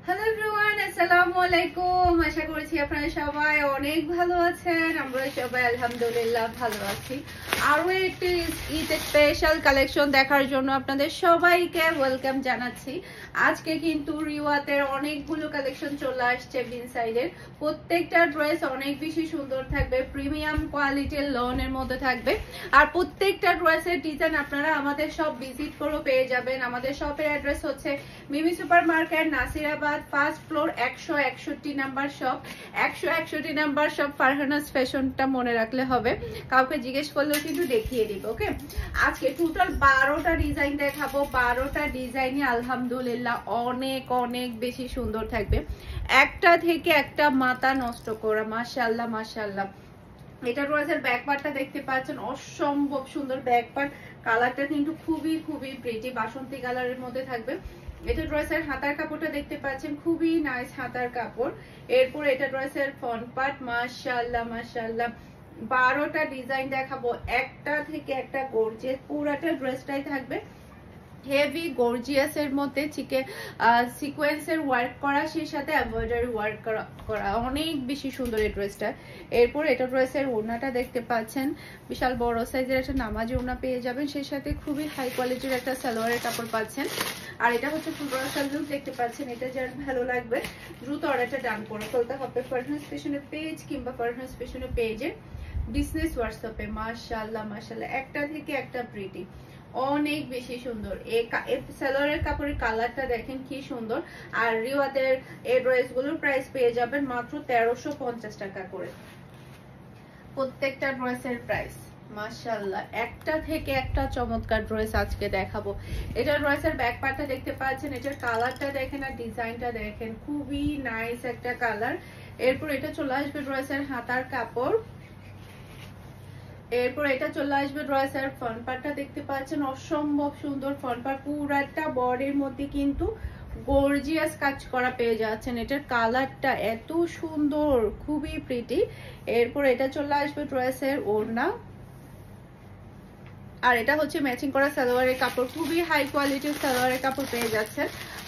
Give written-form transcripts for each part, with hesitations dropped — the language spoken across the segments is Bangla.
হ্যালো এভরিওয়ান, আসসালামু আলাইকুম। আশা করছি আপনারা সবাই অনেক ভালো আছেন। আমরা সবাই আলহামদুলিল্লাহ ভালো আছি। আরও একটি ঈদ স্পেশাল কালেকশন দেখার জন্য আপনাদের সবাইকে ওয়েলকাম জানাচ্ছি। আজকে কিন্তু রিওয়াতের অনেকগুলো কালেকশন চলে আসছে বিন সাইডের। প্রত্যেকটা ড্রেস অনেক বেশি সুন্দর থাকবে, প্রিমিয়াম কোয়ালিটির লনের মধ্যে থাকবে। আর প্রত্যেকটা ড্রেসের ডিজাইন আপনারা আমাদের সব ভিজিট করে পেয়ে যাবেন। আমাদের শপের অ্যাড্রেস হচ্ছে Mimi super market, Nasirabad, first floor, 161 number shop. 161 number shop Farhana's ফ্যাশনটা মনে রাখলে হবে, কাউকে জিজ্ঞেস করলেও কিন্তু দেখিয়ে দিব। ওকে, আজকে টোটাল 12টা ডিজাইন দেখাবো। 12টা ডিজাইনই আলহামদুলিল্লাহ অনেক অনেক বেশি সুন্দর থাকবে, একটা থেকে একটা মাথা নষ্ট করা। মাশাআল্লাহ মাশাআল্লাহ। এটা ড্রেসের ব্যাক পার্টটা দেখতে পাচ্ছেন, অসম্ভব সুন্দর ব্যাক পার্ট। কালারটা কিন্তু খুবই খুবই প্রিটি, বাসন্তী কালারের মধ্যে থাকবে। এটা ড্রেসের হাতার কাপড়টা দেখতে পাচ্ছেন, খুবই নাইস হাতার কাপড়। এরপর এটা ড্রেসের ফ্রন্ট পার্ট। মাশাআল্লাহ মাশাআল্লাহ। 12টা ডিজাইন দেখাবো, একটা থেকে একটা গর্জিয়াস। পুরাটা ড্রেসটাই থাকবে হেভি গর্জিয়াস এর মধ্যে সিকোয়েন্সের ওয়ার্ক করা, সেই সাথে এমব্রয়ডারি ওয়ার্ক করা অনেক বেশি সুন্দর এই ড্রেসটা। এরপর এটা ড্রেসের ওড়নাটা দেখতে পাচ্ছেন, বিশাল বড় সাইজের একটা নামাজি ওড়না পেয়ে যাবেন, সেই সাথে খুবই হাই কোয়ালিটির একটা সালোয়ারের কাপড় পাচ্ছেন। আর এটা হচ্ছে ফুল বড় লুক দেখতে পাচ্ছেন। এটা যার ভালো লাগবে দ্রুত অর্ডারটা ডান করে ফেলতে হবে ফারহানাস ফ্যাশনের পেজ কিংবা ফারহানাস ফ্যাশনের পেজে বিজনেস হোয়াটসঅ্যাপে। মাশাআল্লাহ মাশাআল্লাহ, একটা থেকে একটা প্রিটি, অনেক বেশি সুন্দর। এই সালোয়ারের কাপড়ের কালারটা দেখেন কি সুন্দর। আর রিওয়াতের এই ড্রেসগুলোর প্রাইস পেয়ে যাবেন মাত্র 1350 টাকা করে প্রত্যেকটা ড্রেসের প্রাইস। মাশাআল্লাহ, একটা থেকে একটা চমৎকার ড্রেস আজকে দেখাবো। এটা ড্রেসের ব্যাক পার্টটা দেখতে পাচ্ছেন, এটার কালারটা দেখেন আর ডিজাইনটা দেখেন, খুবই নাইস একটা কালার। এরপর এটা চলে আসবে ড্রেসের হাতার কাপড়। এরপর এটা চলে আসবে ড্রেসের ফ্রন্ট পার্টটা দেখতে পাচ্ছেন, অসম্ভব সুন্দর ফ্রন্ট পার্ট। পুরাটা বডির মধ্যে কিন্তু গর্জিয়াস কাজ করা পেয়ে যাচ্ছেন। এটার কালারটা এত সুন্দর, খুবই প্রিটি। এরপর এটা চলে আসবে ড্রেসের ওড়না, আর এটা হচ্ছে ম্যাচিং করা সালোয়ারের কাপড়, খুবই হাই কোয়ালিটির সালোয়ারের কাপড় পেয়ে যাচ্ছে।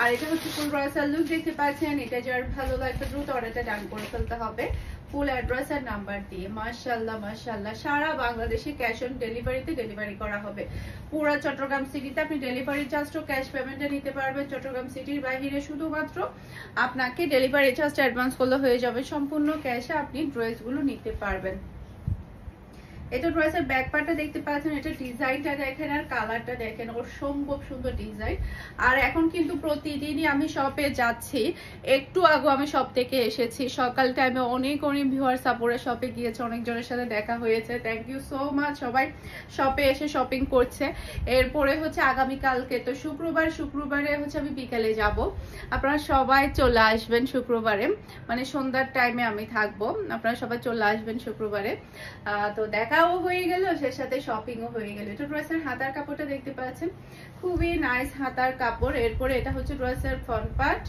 আর এটা হচ্ছে ফুল ড্রেসের লুক দেখতে পাচ্ছেন। এটা যার ভালো লাগবে দ্রুত অর্ডারটা ডান করে ফেলতে হবে ফুল অ্যাড্রেস আর নাম্বার দিয়ে। মাশাআল্লাহ মাশাআল্লাহ, সারা বাংলাদেশে ক্যাশ অন ডেলিভারিতে ডেলিভারি করা হবে। পুরো চট্টগ্রাম সিটিতে আপনি ডেলিভারি চার্জ ও ক্যাশ পেমেন্টে নিতে পারবেন। চট্টগ্রাম সিটির বাইরে শুধুমাত্র আপনাকে ডেলিভারি চার্জ অ্যাডভান্স করলে হয়ে যাবে, সম্পূর্ণ ক্যাশে আপনি ড্রেসগুলো নিতে পারবেন। এটা ড্রেসের ব্যাক পার্টটা দেখতে পাচ্ছেন, এটা ডিজাইনটা দেখেন আর কালারটা দেখেন, অসম্ভব সুন্দর ডিজাইন। আর এখন কিন্তু প্রতিদিনই আমি শপে যাচ্ছি, একটু আগে আমি শপ থেকে এসেছি। সকাল টাইমে অনেক অনেক ভিউয়ার সাপোর্টে শপে গিয়েছে, অনেকজনের সাথে দেখা হয়েছে। থ্যাংক ইউ সো মাচ, সবাই শপে এসে শপিং করছে। এরপরে হচ্ছে আগামীকালকে তো শুক্রবারে হচ্ছে আমি বিকালে যাব, আপনারা সবাই চলে আসবেন শুক্রবারে, মানে সন্ধ্যার টাইমে আমি থাকবো। আপনারা সবাই চলে আসবেন শুক্রবারে। তো দেখাও হয়ে গেল, সে সাথে শপিংও হয়ে গেল। এটা ড্রেসের হাতার কাপড়টা দেখতে পাচ্ছেন, খুবই নাইস হাতার কাপড়। এরপরে এটা হচ্ছে ড্রেসের ফ্রন্ট পার্ট।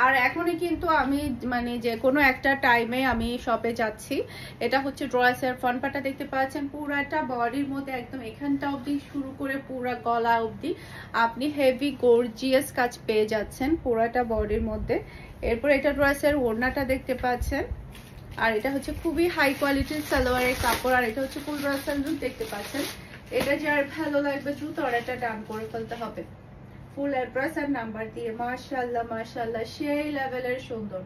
আর এখনই কিন্তু আমি মানে যে কোনো একটা টাইমে আমি শপে যাচ্ছি। এটা হচ্ছে ড্রেসের ফ্রন্ট পার্টটা দেখতে পাচ্ছেন, পুরাটা বডির মধ্যে একদম এখানটা অবধি শুরু করে পুরা গলা অবধি আপনি হেভি গর্জিয়াস কাজ পেয়ে যাচ্ছেন পুরাটা বডির মধ্যে। এরপর এটা ড্রেসের ওড়নাটা দেখতে পাচ্ছেন, আর এটা হচ্ছে খুবই হাই কোয়ালিটির সালোয়ারের কাপড়। আর এটা হচ্ছে ফুল ড্রেসের লুক দেখতে পাচ্ছেন। এটা যার ভালো লাগবে দ্রুত অর্ডারটা ডান করে ফেলতে হবে ফুল অ্যাড্রেস আর নাম্বার দিয়ে। মাশাআল্লাহ মাশাআল্লাহ, সেই লেভেলের সুন্দর,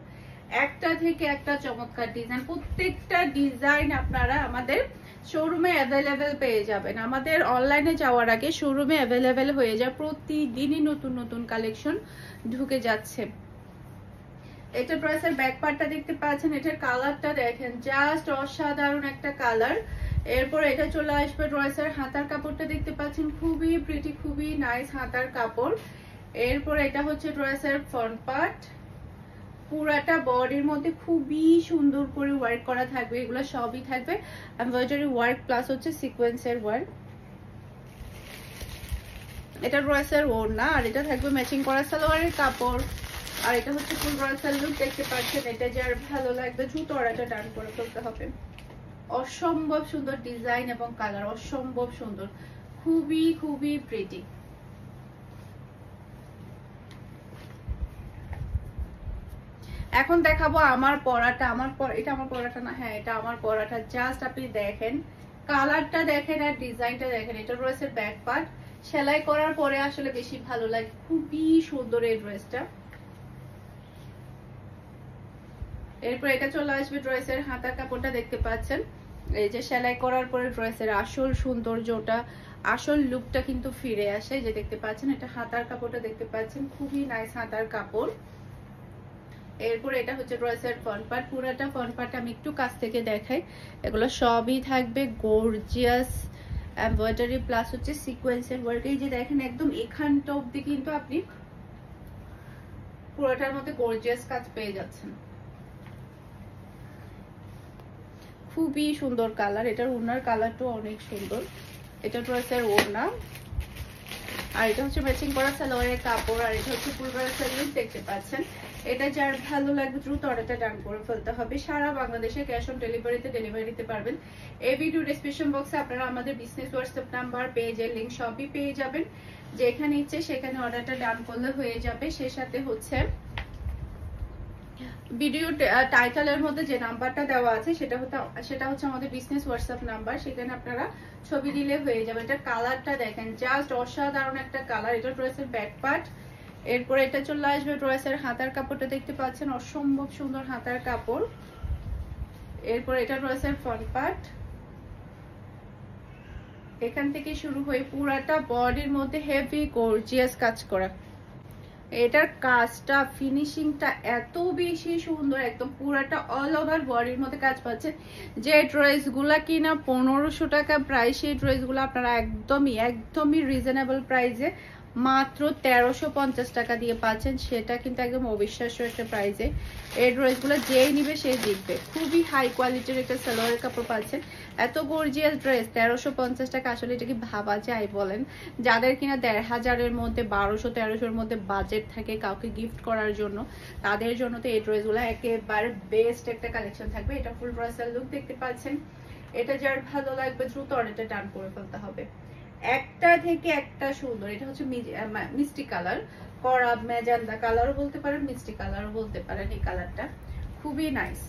একটা থেকে একটা চমৎকার ডিজাইন। প্রত্যেকটা ডিজাইন আপনারা আমাদের শোরুমে অ্যাভেলেবেল পেয়ে যাবেন। আমাদের অনলাইনে যাওয়ার আগে শোরুমে অ্যাভেলেবেল হয়ে যায়, প্রতিদিনই নতুন নতুন কালেকশন ঢুকে যাচ্ছে। এটা ড্রেসের ব্যাক পার্টটা দেখতে পাচ্ছেন, এটার কালারটা দেখেন, জাস্ট অসাধারণ একটা কালার। এরপর এটা চলে আসবে ড্রেসের হাতার কাপড়টা দেখতে পাচ্ছেন, খুবই প্রিটি, খুবই নাইস হাতার কাপড়। এরপর এটা হচ্ছে ড্রেসের ফ্রন্ট পার্ট। পুরাটা বডির মধ্যে খুবই সুন্দর করে ওয়ার্ক করা থাকবে, এগুলো সবই থাকবে এমব্রয়ডারি ওয়ার্ক প্লাস হচ্ছে সিকোয়েন্সের ওয়ার্ক। এটা ড্রেসের ওড়না, আর এটা থাকবে ম্যাচিং করা সালোয়ারের কাপড়। আর এটা হচ্ছে ফুল ড্রেসের লুক দেখতে পাচ্ছেন। এটা যার ভালো লাগবে দ্রুত অর্ডারটা ডান করে ফেলতে হবে। অসম্ভব সুন্দর ডিজাইন এবং কালার, অসম্ভব সুন্দর, খুবই খুবই প্রিটি। এখন দেখাবো আমার পরাটা। এটা আমার পরাটা না, হ্যাঁ এটা আমার পরাটা। জাস্ট আপনি দেখেন, কালারটা দেখেন আর ডিজাইনটা দেখেন। এটা রয়েছে ব্যাক পার্ট, সেলাই করার পরে আসলে বেশি ভালো লাগে। খুবই সুন্দর এই ড্রেসটা। এরপর এটা চলে আসবে ড্রেসের হাতার কাপড়টা দেখতে পাচ্ছেন, এই যে সেলাই করার পরে ড্রেসের আসল সৌন্দর্যটা, আসল লুকটা কিন্তু ফিরে আসে। যে দেখতে পাচ্ছেন এটা হাতার কাপড়টা দেখতে পাচ্ছেন, খুবই নাইস হাতার কাপড়। এরপর এটা হচ্ছে ড্রেসের ফ্রন্ট পার্ট। পুরোটা ফ্রন্ট পার্ট আমি একটু কাছ থেকে দেখাই। এগুলো সবই থাকবে গর্জিয়াস এমব্রয়ডারি প্লাস হচ্ছে সিকোয়েন্সের ওয়ার্ক। এই যে দেখেন একদম এখানটা অবধি কিন্তু আপনি পুরোটার মধ্যে গর্জিয়াস কাজ পেয়ে যাচ্ছেন। খুবই সুন্দর কালার। এটার ওড়নার কালারটাও অনেক সুন্দর। এটা ড্রেসের ওড়না, আর এটা হচ্ছে ম্যাচিং করা সালোয়ারের কাপড়, আর এটা হচ্ছে ফুল ড্রেসের লুক দেখতে পাচ্ছেন। এটা যার ভালো লাগবে দ্রুত অর্ডারটা ডান করে ফেলতে হবে। সারা বাংলাদেশে ক্যাশ অন ডেলিভারিতে ডেলিভারি দিতে পারবেন। এই ভিডিও ডেসক্রিপশন বক্সে আপনারা আমাদের বিজনেস হোয়াটসঅ্যাপ নাম্বার, পেজের লিংক সবই পেয়ে যাবেন। যেখানে ইচ্ছে সেখানে অর্ডারটা ডান করলে হয়ে যাবে। সেই সাথে হচ্ছে ভিডিও টাইটেলের মধ্যে যে নাম্বারটা দেওয়া আছে সেটা হচ্ছে আমাদের বিজনেস হোয়াটসঅ্যাপ নাম্বার। সেখানে আপনারা ছবি দিলে হয়ে যাবে। এটা কালারটা দেখেন, জাস্ট অসাধারণ একটা কালার। এটা ড্রেসের ব্যাক পার্ট। এরপর এটা চলে আসবে ড্রেসের হাতার কাপড়টা দেখতে পাচ্ছেন, অসম্ভব সুন্দর হাতার কাপড়। এরপর এটা ড্রেসের ফ্রন্ট পার্ট। এখান থেকে শুরু হয়ে পুরাটা বডির মধ্যে হেভি গর্জিয়াস কাজ করা। এটার কাজটা ফিনিশিংটা এত বেশি সুন্দর, একদম পুরাটা অল ওভার বডির মধ্যে কাজ পাচ্ছে। যে ড্রেসগুলা কিনা 1500 টাকা প্রাইস, সেই ড্রেসগুলো আপনারা একদমই রিজনেবল প্রাইসে মাত্র 1350 টাকা দিয়ে পাচ্ছেন। সেটা কিন্তু একদম অবিশ্বাস্য একটা প্রাইসে। এই ড্রেসগুলো যেই নিবে সেই জিতবে। খুবই হাই কোয়ালিটির একটা সালোয়ারের কাপড় পাচ্ছেন। এত গর্জিয়াস ড্রেস 1350 টাকা, আসলে এটা কি ভাবা যায় বলেন? যাদের কিনা 1500-এর মধ্যে 1200-1300-এর মধ্যে বাজেট থাকে কাউকে গিফট করার জন্য, তাদের জন্য তো এই ড্রেসগুলো একেবারে বেস্ট একটা কালেকশন থাকবে। এটা ফুল ড্রেসের লুক দেখতে পাচ্ছেন। এটা যার ভালো লাগবে দ্রুত অর্ডারটা ডান করে ফেলতে হবে। একটা থেকে একটা সুন্দর। এটা হচ্ছে মিষ্টি কালার, কড়া ম্যাজেন্ডা কালারও বলতে পারেন, মিষ্টি কালারও বলতে পারেন। এই কালারটা খুবই নাইস।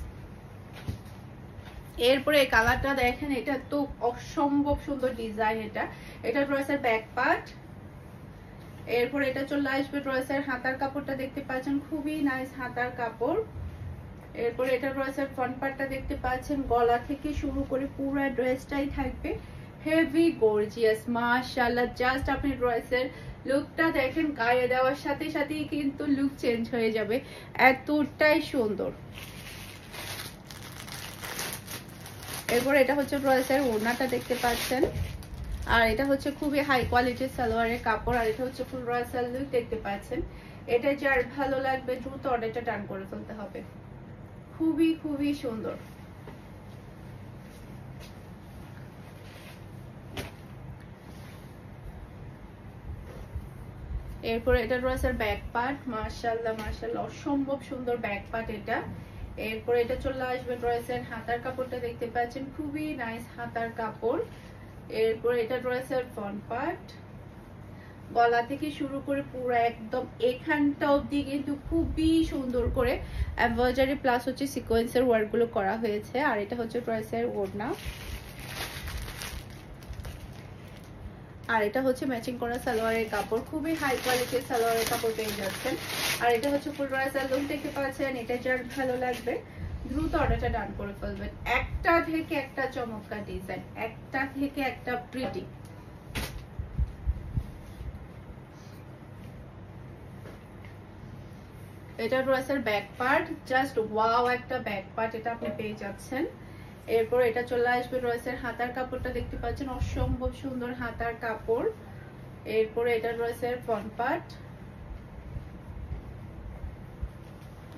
এরপরে এই কালারটা দেখেন, এটা তো অসম্ভব সুন্দর ডিজাইন। এটা ড্রেসের ব্যাক পার্ট। এরপর এটা চলে আসবে ড্রেসের হাতার কাপড়টা দেখতে পাচ্ছেন, খুবই নাইস হাতার কাপড়। এরপরে এটা ড্রেসের ফ্রন্ট পার্টটা দেখতে পাচ্ছেন, গলা থেকে শুরু করে পুরো ড্রেসটাই থাকবে হেভি গর্জিয়াস। মাশাআল্লাহ, জাস্ট আপনি ড্রেসের লুকটা দেখেন, গায়ে দেওয়ার সাথে সাথেই কিন্তু লুক চেঞ্জ হয়ে যাবে, এতটাই সুন্দর। এরপর এটা হচ্ছে ড্রেসের ওড়নাটা দেখতে পাচ্ছেন, আর এটা হচ্ছে খুবই হাই কোয়ালিটির সালোয়ারের কাপড়, আর এটা হচ্ছে ফুল ড্রেসের লুক দেখতে পাচ্ছেন। এটা যার ভালো লাগবে দ্রুত অর্ডারটা ডান করে ফেলতে হবে। খুবই সুন্দর। এরপরে এটা ড্রেসের ব্যাক পার্ট। মাশাআল্লাহ অসম্ভব সুন্দর ব্যাক পার্ট এটা। এরপরে এটা চলে আসবে ড্রেসের হাতার কাপড়টা দেখতে পাচ্ছেন, খুবই নাইস হাতার কাপড়। এরপরে এটা ড্রেসের ফ্রন্ট পার্ট। গলা থেকে শুরু করে পুরো একদম এখানটা অবধি কিন্তু খুবই সুন্দর করে এমব্রয়ডারি প্লাস হচ্ছে সিকোয়েন্সের ওয়ার্ক গুলো করা হয়েছে। আর এটা হচ্ছে ড্রেসের ওড়না, আর এটা হচ্ছে ম্যাচিং করা সালোয়ারের কাপড়। খুবই হাই কোয়ালিটির সালোয়ারের কাপড় পেয়ে যাচ্ছেন। আর এটা হচ্ছে ফুল ড্রেসের লুক দেখতে পাচ্ছেন। এটা যার ভালো লাগবে দ্রুত অর্ডারটা ডান করে ফেলবেন। একটা থেকে একটা চমৎকার ডিজাইন, একটা থেকে একটা প্রিটি। এটা ড্রেসের ব্যাক পার্ট, জাস্ট ওয়াও একটা ব্যাক পার্ট এটা আপনি পেয়ে যাচ্ছেন। এরপর এটা চলে আসবে ড্রেসের হাতার কাপড়টা দেখতে পাচ্ছেন, অসম্ভব সুন্দর হাতার কাপড়। এরপরে এটা ড্রেসের ফ্রন্ট পার্ট।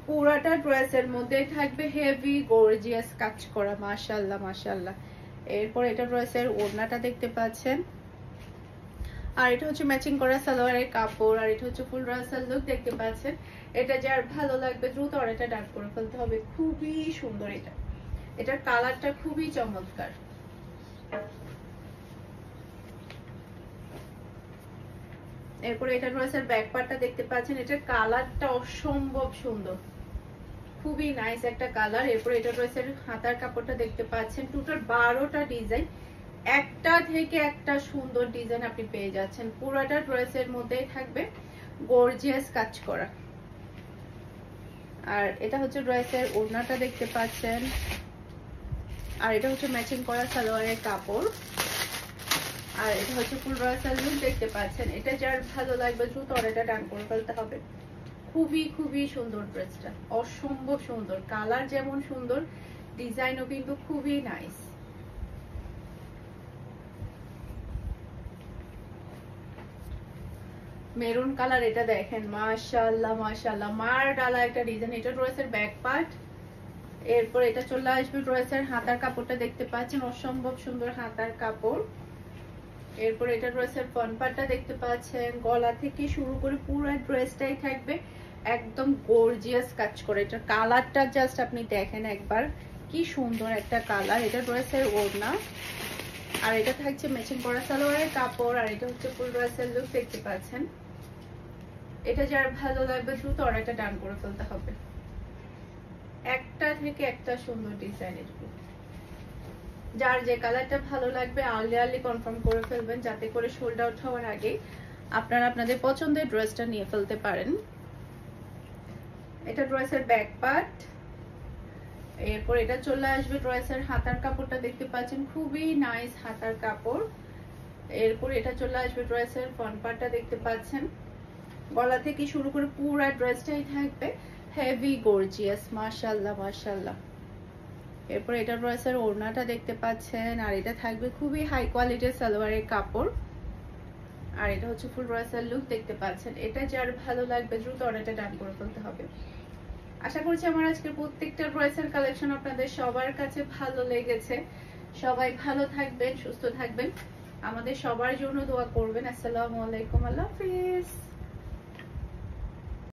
পুরাটা ড্রেসের মধ্যে থাকবে হেভি গর্জিয়াস কাজ করা। মাশাআল্লাহ। এরপর এটা ড্রেসের ওড়নাটা দেখতে পাচ্ছেন, আর এটা হচ্ছে ম্যাচিং করা সালোয়ারের কাপড়, আর এটা হচ্ছে ফুল ড্রেসের লুক দেখতে পাচ্ছেন। এটা যার ভালো লাগবে দ্রুত অর্ডারটা ডান করে ফেলতে হবে। খুবই সুন্দর এটার কালারটা খুবই চমৎকার। এরপরে এটা ড্রেসের ব্যাক পার্টটা দেখতে পাচ্ছেন, এটার কালারটা অসম্ভব সুন্দর। খুবই নাইস একটা কালার। এরপর এটা ড্রেসের হাতার কাপড়টা দেখতে পাচ্ছেন, টোটাল 12টা ডিজাইন, একটা থেকে একটা সুন্দর ডিজাইন আপনি পেয়ে যাচ্ছেন। পুরোটা ড্রেসের মধ্যেই থাকবে গর্জিয়াস কাজ করা। আর এটা হচ্ছে ড্রেসের ওড়নাটা দেখতে পাচ্ছেন, আর এটা হচ্ছে ম্যাচিং করা সালোয়ারের কাপড়, আর এটা হচ্ছে ফুল ড্রেসের লুক দেখতে পাচ্ছেন। এটা যার ভালো লাগবে দ্রুত অর্ডারটা ডান করে ফেলতে হবে। খুবই খুবই সুন্দর ড্রেসটা, অসম্ভব সুন্দর, কালার যেমন সুন্দর, ডিজাইনও কিন্তু খুবই নাইস। মেরুন কালার, এটা দেখেন মাশাআল্লাহ মাশাআল্লাহ, মার ডালা একটা ডিজাইন। এটা ড্রেসের ব্যাক পার্ট। এরপর এটা চলে আসবে ড্রেসের হাতার কাপড়টা দেখতে পাচ্ছেন, অসম্ভব সুন্দর হাতার কাপড়। এরপর এটা ড্রেসের ফ্রন্ট পার্টটা দেখতে পাচ্ছেন, গলা থেকে শুরু করে পুরো ড্রেসটাই থাকবে একদম গর্জিয়াস কাজ করে। এটা কালারটা জাস্ট আপনি দেখেন একবার, কি সুন্দর একটা কালার। এটা ড্রেসের ওড়না, আর এটা থাকছে ম্যাচিং করা সালোয়ারের কাপড়, আর এটা হচ্ছে ফুল ড্রেসের লুক দেখতে পাচ্ছেন। এটা যার ভালো লাগবে দ্রুত অর্ডারটা ডান করে ফেলতে হবে। একটা থেকে একটা সুন্দর ডিজাইনের, যার যে কালারটা ভালো লাগবে আর্লি কনফার্ম করে ফেলবেন, যাতে করে সোল্ড আউট হওয়ার আগে আপনারা আপনাদের পছন্দের ড্রেসটা নিয়ে ফেলতে পারেন। এটা ড্রেসের ব্যাক পার্ট। এরপর এটা চলে আসবে ড্রেসের হাতার কাপড়টা দেখতে পাচ্ছেন, খুবই নাইস হাতার কাপড়। এরপর এটা চলে আসবে ড্রেসের ফ্রন্ট পার্টটা দেখতে পাচ্ছেন, গলা থেকে শুরু করে পুরো ড্রেসটাই থাকবে হেভি গর্জিয়াস, মাশাআল্লাহ মাশাআল্লাহ। এরপর এটা ড্রেসের ওড়নাটা দেখতে পাচ্ছেন, আর এটা থাকবে খুবই হাই কোয়ালিটির সালোয়ারের কাপড়, আর এটা হচ্ছে ফুল ড্রেসের লুক দেখতে পাচ্ছেন। এটা যার ভালো লাগবে দ্রুত অর্ডারটা ডান করে ফেলতে হবে। আশা করছি আমার আজকের প্রত্যেকটা ড্রেসের কালেকশন আপনাদের সবার কাছে ভালো লেগেছে। সবাই ভালো থাকবেন, সুস্থ থাকবেন, আমাদের সবার জন্য দোয়া করবেন। আসসালামু আলাইকুম, আল্লাহ হাফেজ।